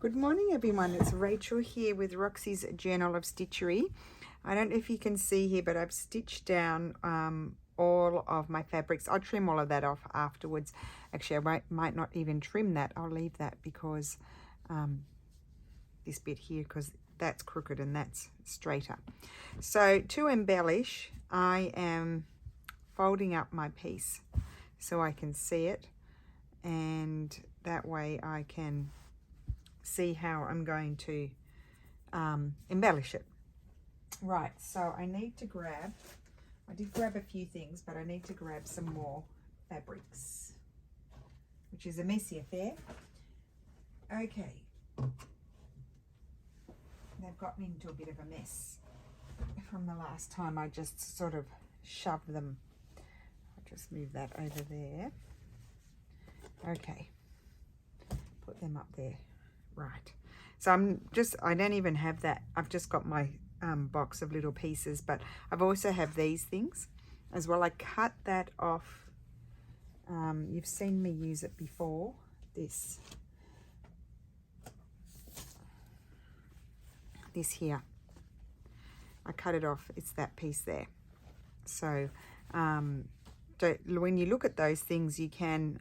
Good morning everyone, it's Rachel here with Roxy's Journal of Stitchery. I don't know if you can see here, but I've stitched down all of my fabrics. I'll trim all of that off afterwards. Actually, I might not even trim that. I'll leave that because this bit here, because that's crooked and that's straighter. So to embellish, I am folding up my piece so I can see it, and that way I can see how I'm going to embellish it. Right, so I need to grab, I did grab a few things, but I need to grab some more fabrics, which is a messy affair. Okay, they've gotten into a bit of a mess from the last time I just sort of shoved them. I'll just move that over there. Okay, put them up there. Right, so I don't even have that. I've just got my box of little pieces, but I've also have these things as well. I cut that off. You've seen me use it before. This here, I cut it off. It's that piece there. So when you look at those things, you can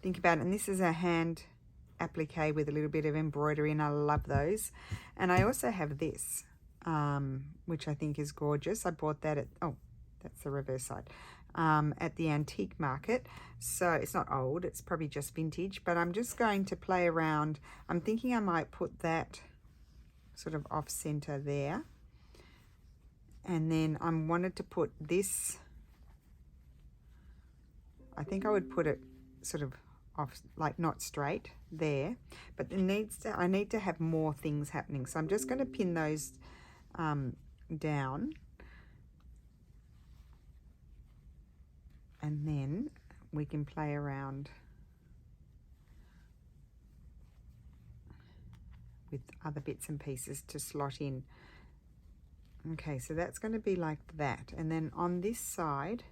think about it. And this is a hand applique with a little bit of embroidery, and I love those. And I also have this, which I think is gorgeous. I bought that at, oh, that's the reverse side, at the antique market. So it's not old, it's probably just vintage, but I'm just going to play around. I'm thinking I might put that sort of off center there, and then I wanted to put this, I think I would put it sort of off, like not straight there, but it needs to, I need to have more things happening. So I'm just going to pin those down, and then we can play around with other bits and pieces to slot in. Okay, so that's going to be like that, and then on this side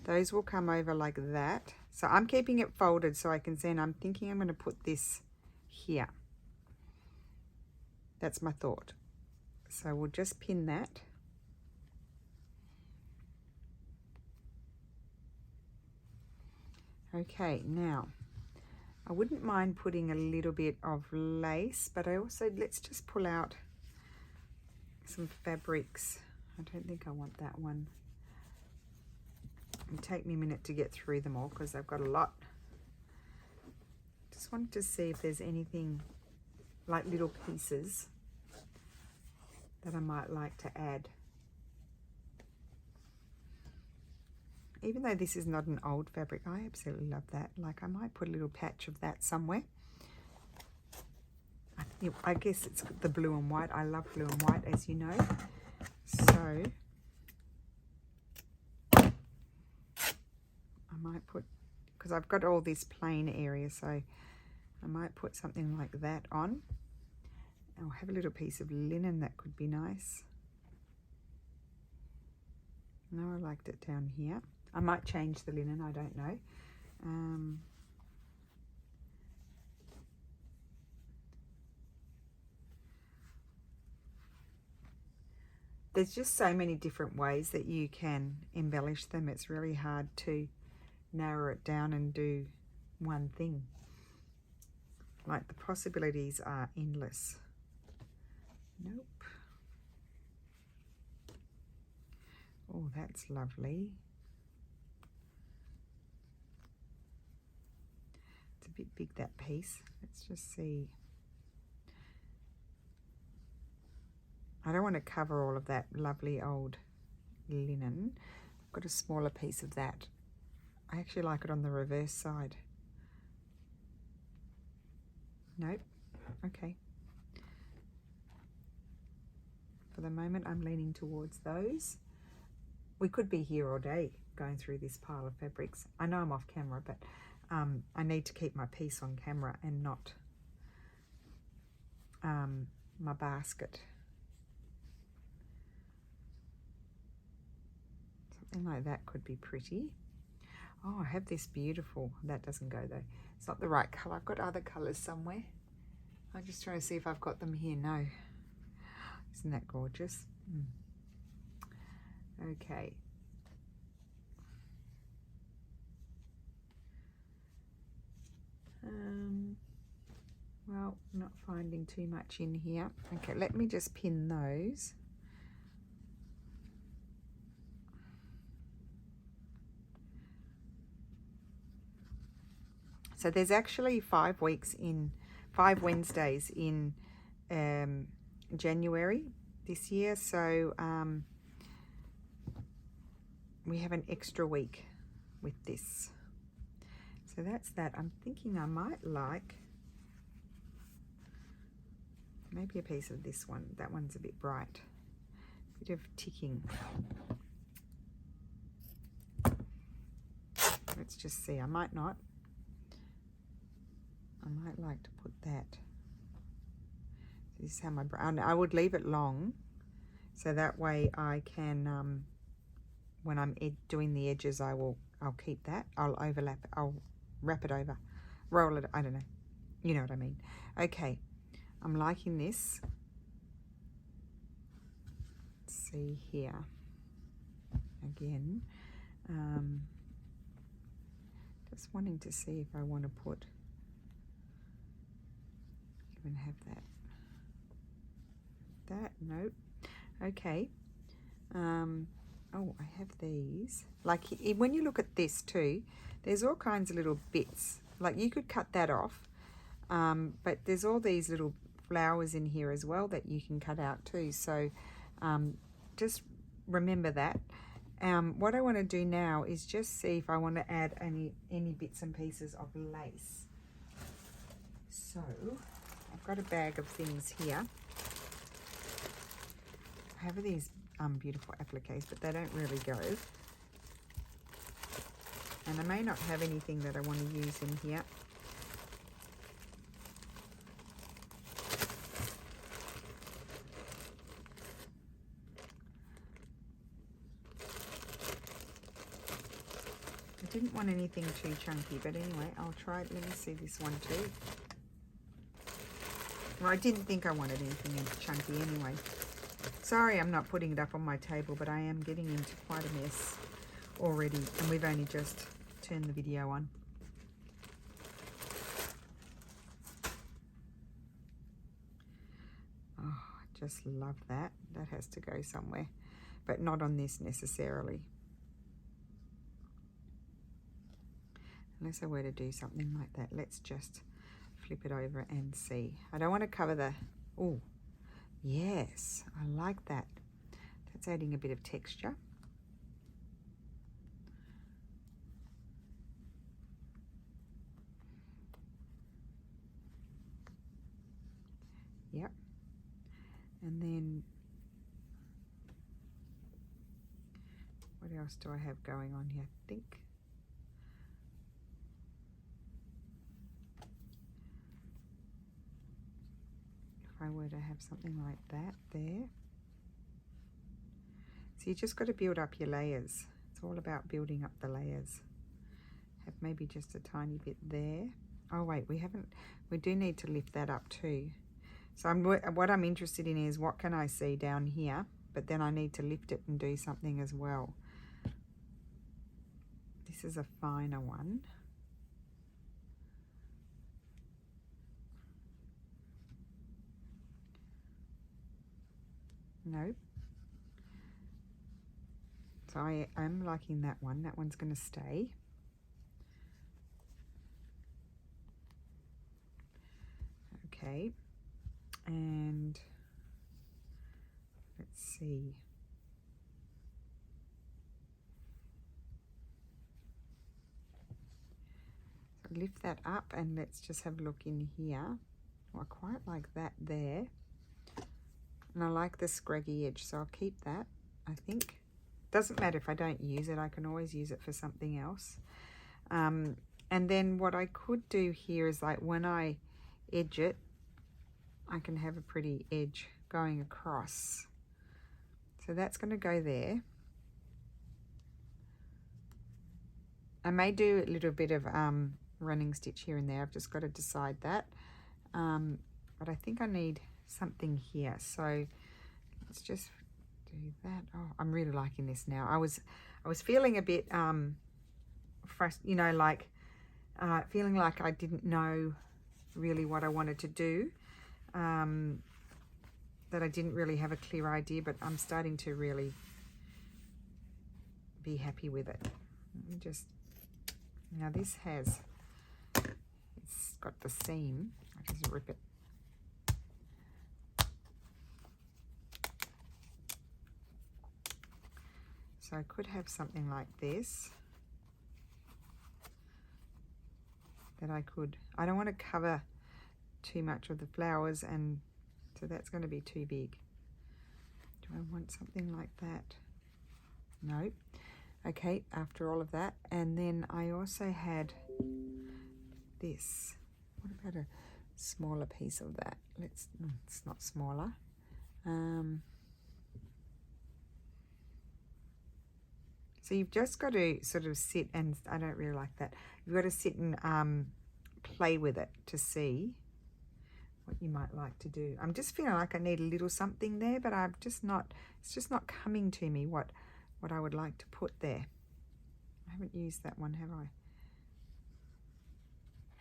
those will come over like that. So I'm keeping it folded so I can see, and I'm thinking I'm going to put this here. That's my thought. So we'll just pin that. Okay, now I wouldn't mind putting a little bit of lace, but I also, let's just pull out some fabrics. I don't think I want that one. It'll take me a minute to get through them all because I've got a lot. Just wanted to see if there's anything like little pieces that I might like to add. Even though this is not an old fabric, I absolutely love that. Like, I might put a little patch of that somewhere. I guess it's the blue and white. I love blue and white, as you know. So I might put, because I've got all this plain area, so I might put something like that on. I'll have a little piece of linen, that could be nice. No, I liked it down here. I might change the linen, I don't know. There's just so many different ways that you can embellish them. It's really hard to narrow it down and do one thing. Like, the possibilities are endless. Nope. Oh, that's lovely. It's a bit big, that piece. Let's just see. I don't want to cover all of that lovely old linen. I've got a smaller piece of that. I actually like it on the reverse side. Nope. Okay. For the moment, I'm leaning towards those. We could be here all day going through this pile of fabrics. I know I'm off camera, but I need to keep my piece on camera and not my basket. Something like that could be pretty. Oh, I have this beautiful, that doesn't go though. It's not the right color. I've got other colors somewhere. I'm just trying to see if I've got them here. No. Isn't that gorgeous? Okay. Well, not finding too much in here. Okay, let me just pin those. So there's actually 5 Wednesdays in January this year. So we have an extra week with this. So that's that. I'm thinking I might like maybe a piece of this one. That one's a bit bright. Bit of ticking. Let's just see. I might not. I might like to put that. This is how my brown. I would leave it long, so that way I can. When I'm doing the edges, I'll keep that. I'll overlap. I'll wrap it over, roll it. I don't know. You know what I mean. Okay. I'm liking this. Let's see here. Again. Just wanting to see if I want to put. Even have that. Nope. Okay. Oh, I have these. Like when you look at this too, there's all kinds of little bits. Like you could cut that off, but there's all these little flowers in here as well that you can cut out too. So just remember that. What I want to do now is just see if I want to add any bits and pieces of lace. So I've got a bag of things here. I have these beautiful appliques, but they don't really go. And I may not have anything that I want to use in here. I didn't want anything too chunky, but anyway, I'll try it. Let me see this one too. Well, I didn't think I wanted anything chunky anyway. Sorry I'm not putting it up on my table, but I am getting into quite a mess already, and we've only just turned the video on. Oh, I just love that. That has to go somewhere, but not on this necessarily. Unless I were to do something like that. Let's just flip it over and see. I don't want to cover the... Oh, yes, I like that. That's adding a bit of texture. Yep. And then what else do I have going on here? I think if I were to have something like that there. So you just got to build up your layers. It's all about building up the layers. Have maybe just a tiny bit there. Oh wait, we do need to lift that up too. So what I'm interested in is what can I see down here, but then I need to lift it and do something as well. This is a finer one. Nope. So I am liking that one. That one's going to stay. Okay. And let's see. So lift that up and let's just have a look in here. Oh, I quite like that there. And I like the scraggy edge, so I'll keep that, I think. Doesn't matter if I don't use it. I can always use it for something else. And then what I could do here is like when I edge it, I can have a pretty edge going across. So that's going to go there. I may do a little bit of running stitch here and there. I've just got to decide that. but I think I need something here. So let's just do that. Oh, I'm really liking this now. I was feeling a bit you know, like feeling like I didn't know really what I wanted to do, that I didn't really have a clear idea, but I'm starting to really be happy with it. Let me just, now this has, it's got the seam. I just rip it. So I could have something like this that I don't want to cover too much of the flowers, and so that's going to be too big. Do I want something like that? No. Okay, after all of that. And then I also had this. What about a smaller piece of that? It's not smaller. So you've just got to sort of sit, and I don't really like that. You've got to sit and play with it to see what you might like to do. I'm just feeling like I need a little something there, but I'm just not, it's just not coming to me what I would like to put there. I haven't used that one, have I?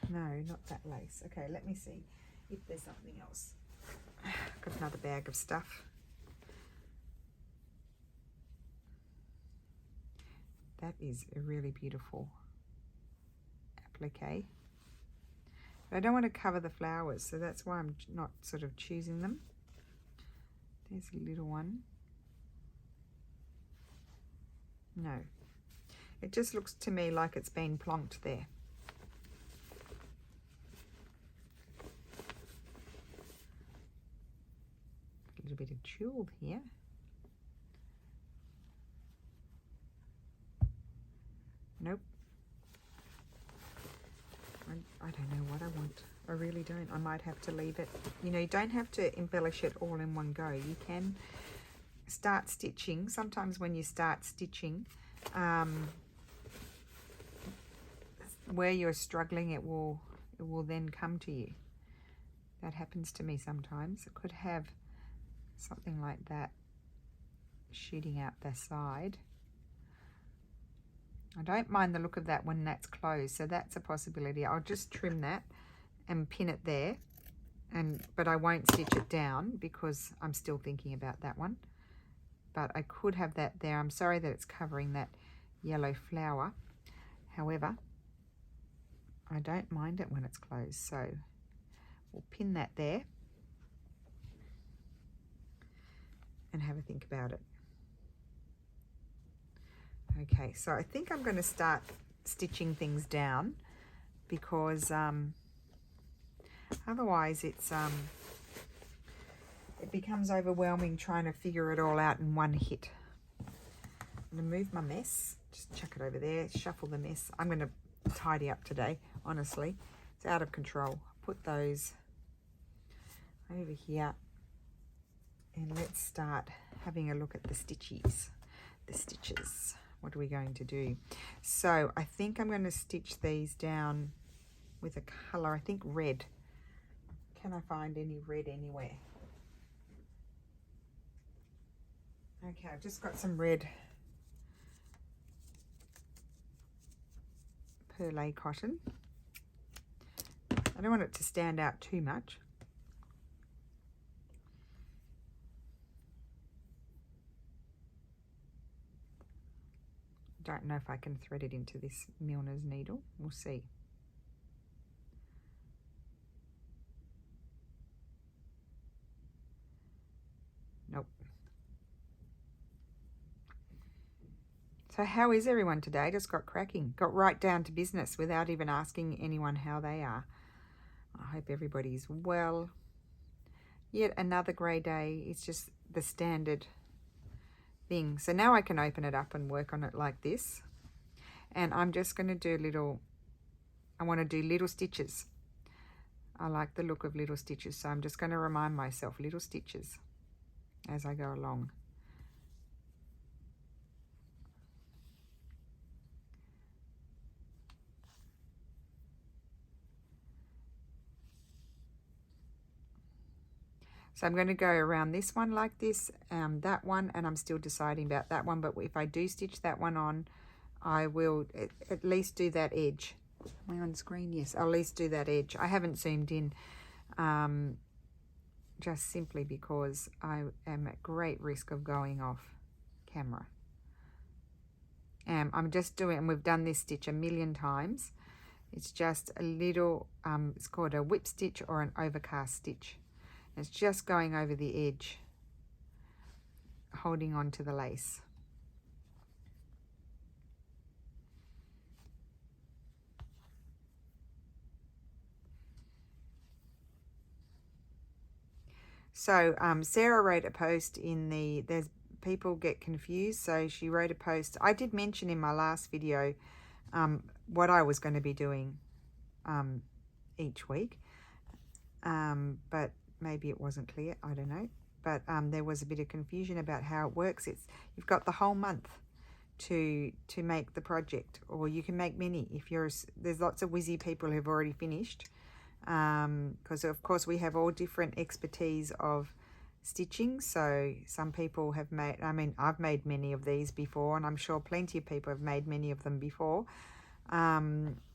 No, not that lace. Okay, let me see if there's something else. I've got another bag of stuff. That is a really beautiful applique. But I don't want to cover the flowers, so that's why I'm not sort of choosing them. There's a little one. No. It just looks to me like it's been plonked there. A little bit of tulle here. Nope. I don't know what I want. I really don't. I might have to leave it. You know, you don't have to embellish it all in one go. You can start stitching. Sometimes when you start stitching, where you're struggling, it will then come to you. That happens to me sometimes. It could have something like that shooting out the side. I don't mind the look of that when that's closed, so that's a possibility. I'll just trim that and pin it there, but I won't stitch it down because I'm still thinking about that one. But I could have that there. I'm sorry that it's covering that yellow flower. However, I don't mind it when it's closed, so we'll pin that there and have a think about it. Okay, so I think I'm going to start stitching things down because otherwise it becomes overwhelming trying to figure it all out in one hit. I'm going to move my mess, just chuck it over there, shuffle the mess. I'm going to tidy up today, honestly. It's out of control. Put those over here and let's start having a look at the stitches. What are we going to do? So I think I'm going to stitch these down with a colour, I think red. Can I find any red anywhere? Okay, I've just got some red perlé cotton. I don't want it to stand out too much. Don't know if I can thread it into this milliner's needle. We'll see. Nope. So how is everyone today? Just got cracking. Got right down to business without even asking anyone how they are. I hope everybody's well. Yet another grey day. It's just the standard thing. So now I can open it up and work on it like this. And I'm just going to do I want to do little stitches. I like the look of little stitches. So I'm just going to remind myself little stitches as I go along. So I'm going to go around this one like this, that one, and I'm still deciding about that one. But if I do stitch that one on, I will at least do that edge. Am I on screen? Yes, I'll at least do that edge. I haven't zoomed in just simply because I am at great risk of going off camera. I'm just doing, and we've done this stitch a million times. It's just a little, it's called a whip stitch or an overcast stitch. It's just going over the edge, holding on to the lace. So Sarah wrote a post in the, there's people get confused, so she wrote a post. I did mention in my last video what I was going to be doing each week, but maybe it wasn't clear, I don't know. But there was a bit of confusion about how it works. It's, you've got the whole month to make the project, or you can make many if you're, there's lots of whizzy people who've already finished, because of course we have all different expertise of stitching. So some people have made, I mean, I've made many of these before, and I'm sure plenty of people have made many of them before.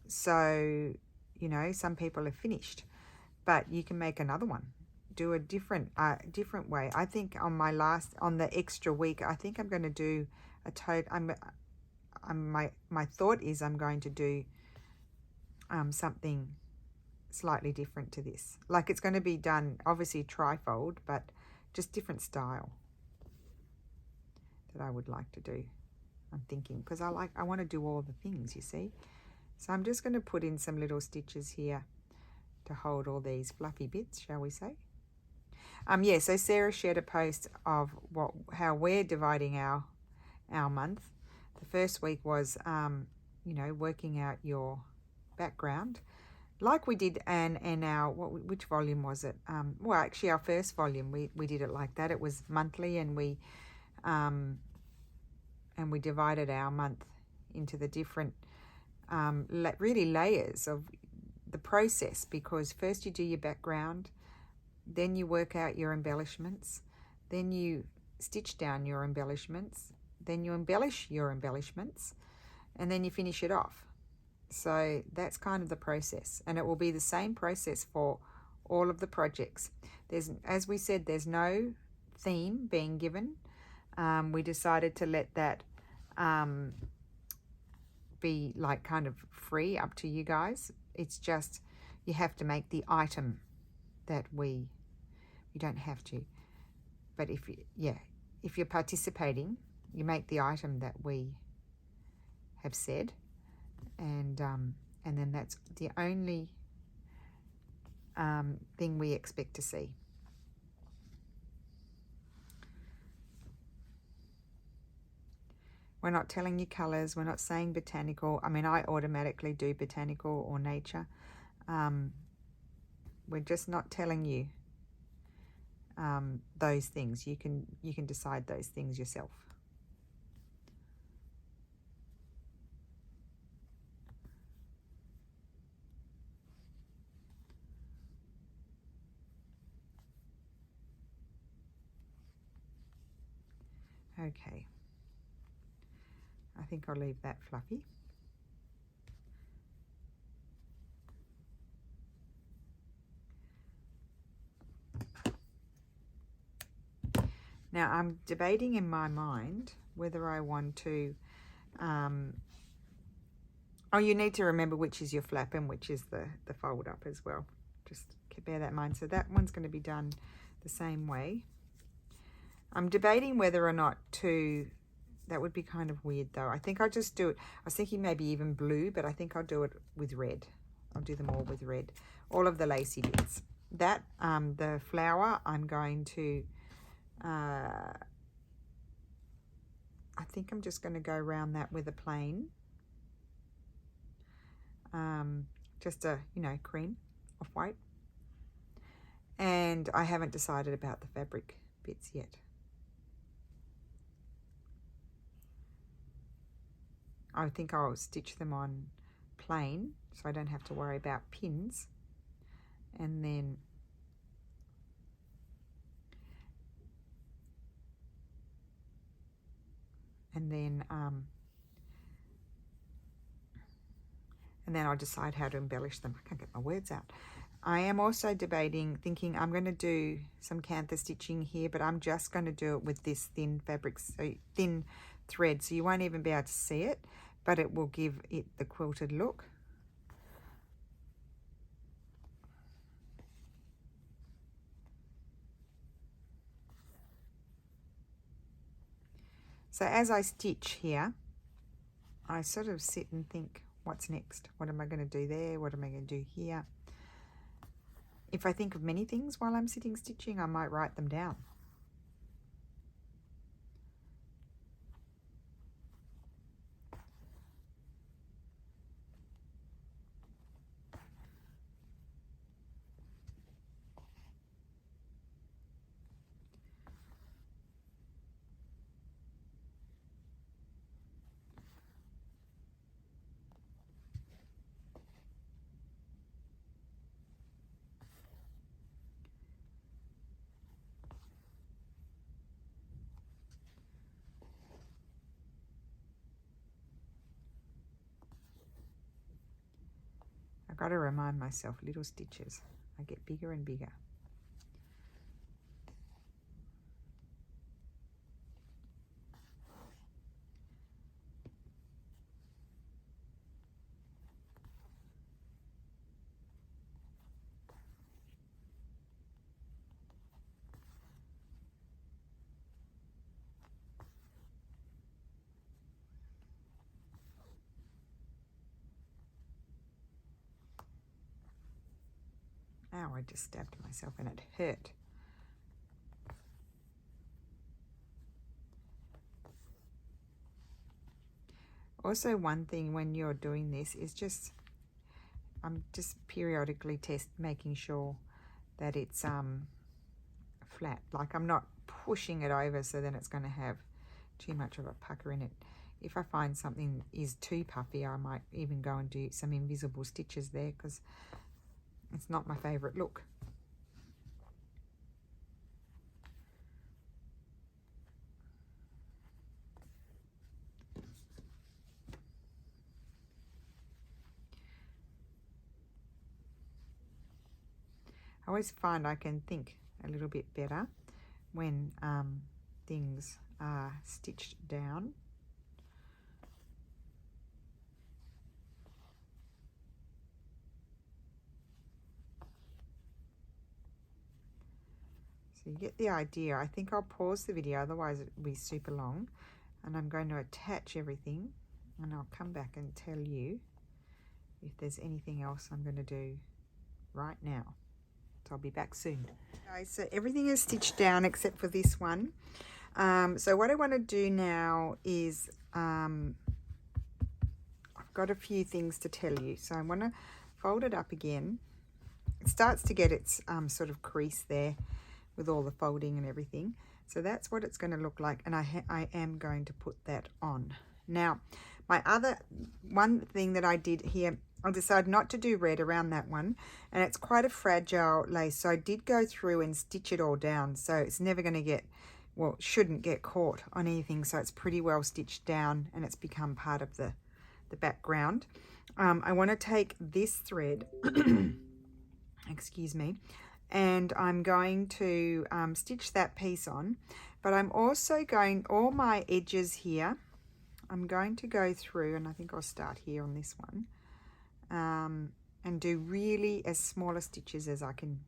So, you know, some people have finished, but you can make another one, do a different way. I think on my last, on the extra week, I think I'm going to do a total, my thought is I'm going to do something slightly different to this. Like it's going to be done, obviously trifold, but just different style that I would like to do. I'm thinking, because I want to do all the things, you see. So I'm just going to put in some little stitches here to hold all these fluffy bits, shall we say. Yeah, so Sarah shared a post of how we're dividing our month. The first week was, you know, working out your background, like we did, and our, which volume was it? Well, actually, our first volume, we did it like that. It was monthly, and we divided our month into the different, really layers of the process, because first you do your background, then you work out your embellishments, then you stitch down your embellishments, then you embellish your embellishments, and then you finish it off. So that's kind of the process, and it will be the same process for all of the projects. There's, as we said, there's no theme being given. We decided to let that be like kind of free, up to you guys. It's just you have to make the item that you don't have to, but if you're participating, you make the item that we have said, and then that's the only thing we expect to see. We're not telling you colors, we're not saying botanical. I mean, I automatically do botanical or nature. We're just not telling you those things. You can decide those things yourself. Okay, I think I'll leave that fluffy. Now I'm debating in my mind whether I want to, oh, you need to remember which is your flap and which is the fold up as well. Just bear that in mind. So that one's going to be done the same way. I'm debating whether or not to, that would be kind of weird though. I think I'll just do it. I was thinking maybe even blue, but I think I'll do it with red. I'll do them all with red. All of the lacy bits. That, the flower, I'm going to, I think I'm just going to go around that with a plain. Just a, you know, cream, off-white. And I haven't decided about the fabric bits yet. I think I'll stitch them on plain, so I don't have to worry about pins. And then and then I'll decide how to embellish them. I can't get my words out. I am also debating, thinking I'm going to do some cantha stitching here, but I'm just going to do it with this thin fabric, so thin thread, so you won't even be able to see it, but it will give it the quilted look. So as I stitch here, I sort of sit and think, what's next? What am I going to do there? What am I going to do here? If I think of many things while I'm sitting stitching, I might write them down. I've got to remind myself, little stitches. I get bigger and bigger. Ow, I just stabbed myself and it hurt. Also, one thing when you're doing this is just, I'm just periodically making sure that it's flat. Like I'm not pushing it over so then it's going to have too much of a pucker in it. If I find something is too puffy, I might even go and do some invisible stitches there, because it's not my favorite look. I always find I can think a little bit better when things are stitched down. So you get the idea. I think I'll pause the video, otherwise it will be super long, and I'm going to attach everything, and I'll come back and tell you if there's anything else I'm going to do right now. So I'll be back soon. Okay, so everything is stitched down except for this one. So what I want to do now is I've got a few things to tell you. So I want to fold it up again. It starts to get its sort of crease there with all the folding and everything. So that's what it's going to look like, and I am going to put that on. Now, my other one thing that I did here, I decided not to do red around that one, and it's quite a fragile lace, so I did go through and stitch it all down, so it's never going to get, well, shouldn't get caught on anything, so it's pretty well stitched down and it's become part of the background. I want to take this thread excuse me, and I'm going to stitch that piece on, but I'm also going, all my edges here, I'm going to go through, and I think I'll start here on this one, and do really as small a stitches as I can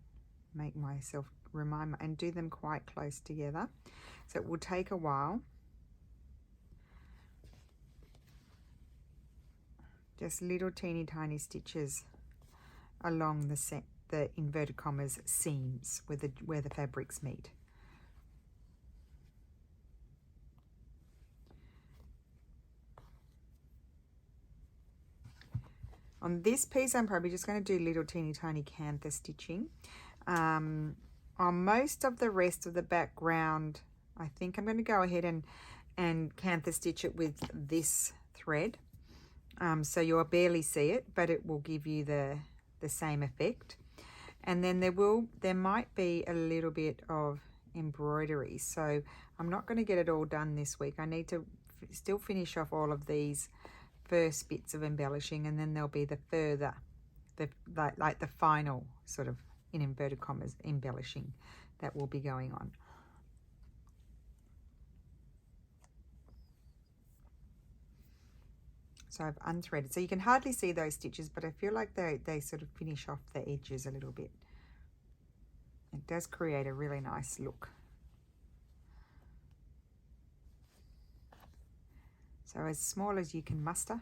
make myself and do them quite close together. So it will take a while. Just little teeny tiny stitches along the inverted commas seams where the fabrics meet. On this piece, I'm probably just going to do little teeny tiny cantha stitching. On most of the rest of the background, I think I'm going to go ahead and cantha stitch it with this thread. So you'll barely see it, but it will give you the same effect. And then there might be a little bit of embroidery. So I'm not going to get it all done this week. I need to still finish off all of these first bits of embellishing, and then there'll be the further, like the final sort of, in inverted commas, embellishing that will be going on. So I've unthreaded, so you can hardly see those stitches, but I feel like they sort of finish off the edges a little bit. It does create a really nice look. So as small as you can muster.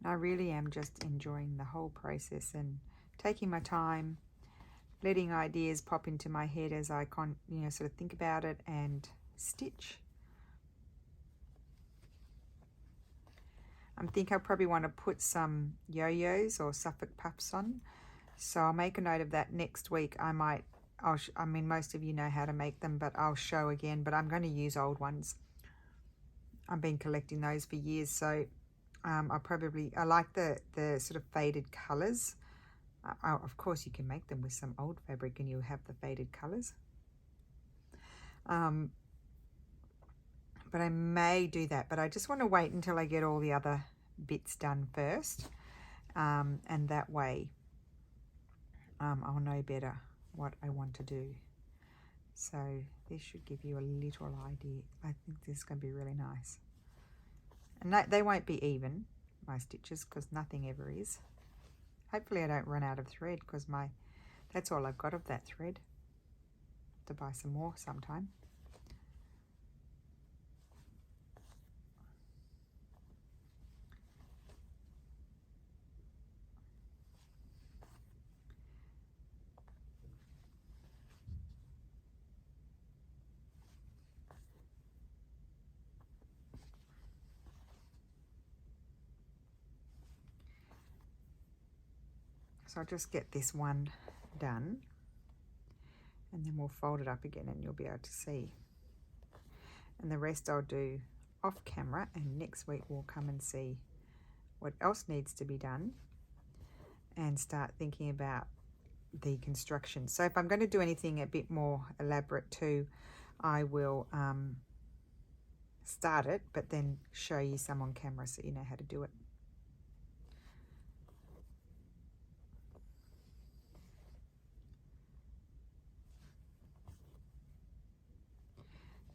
And I really am just enjoying the whole process and taking my time, letting ideas pop into my head as I sort of think about it and stitch. I think I probably want to put some yo-yos or Suffolk puffs on, so I'll make a note of that next week. I mean, most of you know how to make them, but I'll show again, but I'm going to use old ones. I've been collecting those for years, so I like the sort of faded colors. Of course, you can make them with some old fabric and you'll have the faded colors. But I may do that, but I just want to wait until I get all the other bits done first. And that way I'll know better what I want to do. So this should give you a little idea. I think this is going to be really nice. And they won't be even, my stitches, because nothing ever is. Hopefully I don't run out of thread, because that's all I've got of that thread. To buy some more sometime. So I'll just get this one done, and then we'll fold it up again and you'll be able to see. And the rest I'll do off camera, and next week we'll come and see what else needs to be done and start thinking about the construction. So if I'm going to do anything a bit more elaborate too, I will start it, but then show you some on camera so you know how to do it.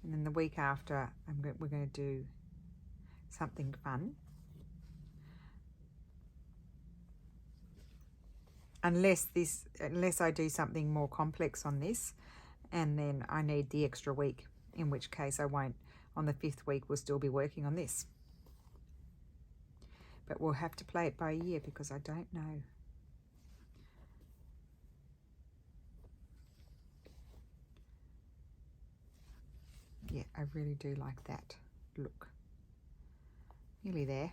And then the week after, we're going to do something fun. Unless I do something more complex on this, and then I need the extra week, in which case I won't. On the 5th week, we'll still be working on this. But we'll have to play it by ear because I don't know. Yeah, I really do like that look. Nearly there.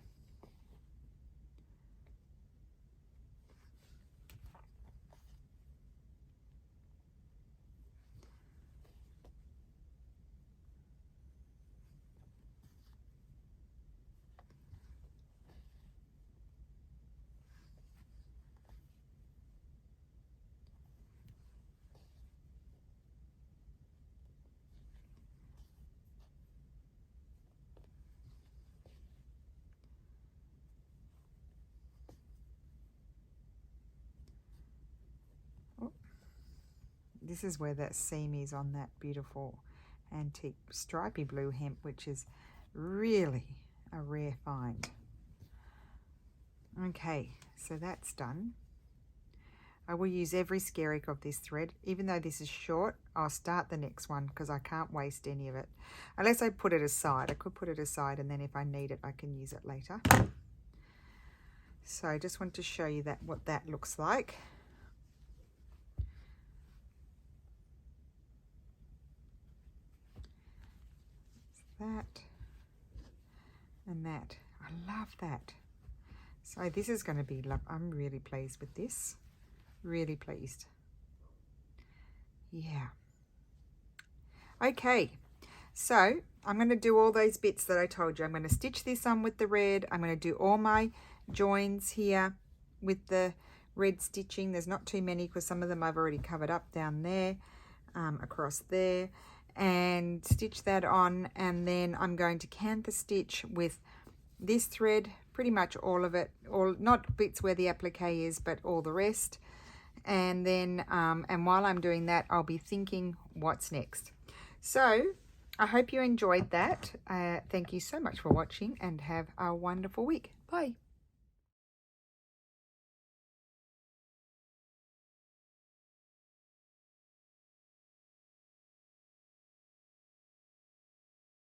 This is where that seam is on that beautiful antique stripy blue hemp, which is really a rare find. Okay, so that's done. I will use every skerrick of this thread. Even though this is short, I'll start the next one because I can't waste any of it. Unless I put it aside. I could put it aside and then if I need it, I can use it later. So I just want to show you what that looks like. That and that. I love that. So this is going to be love. I'm really pleased with this. Really pleased. Yeah. Okay. So I'm going to do all those bits that I told you. I'm going to stitch this on with the red. I'm going to do all my joins here with the red stitching. There's not too many because some of them I've already covered up down there, across there, and stitch that on. And then I'm going to cantha stitch with this thread, pretty much all of it, all not bits where the applique is, but all the rest. And then and while I'm doing that, I'll be thinking what's next. So I hope you enjoyed that. Thank you so much for watching, and have a wonderful week. Bye.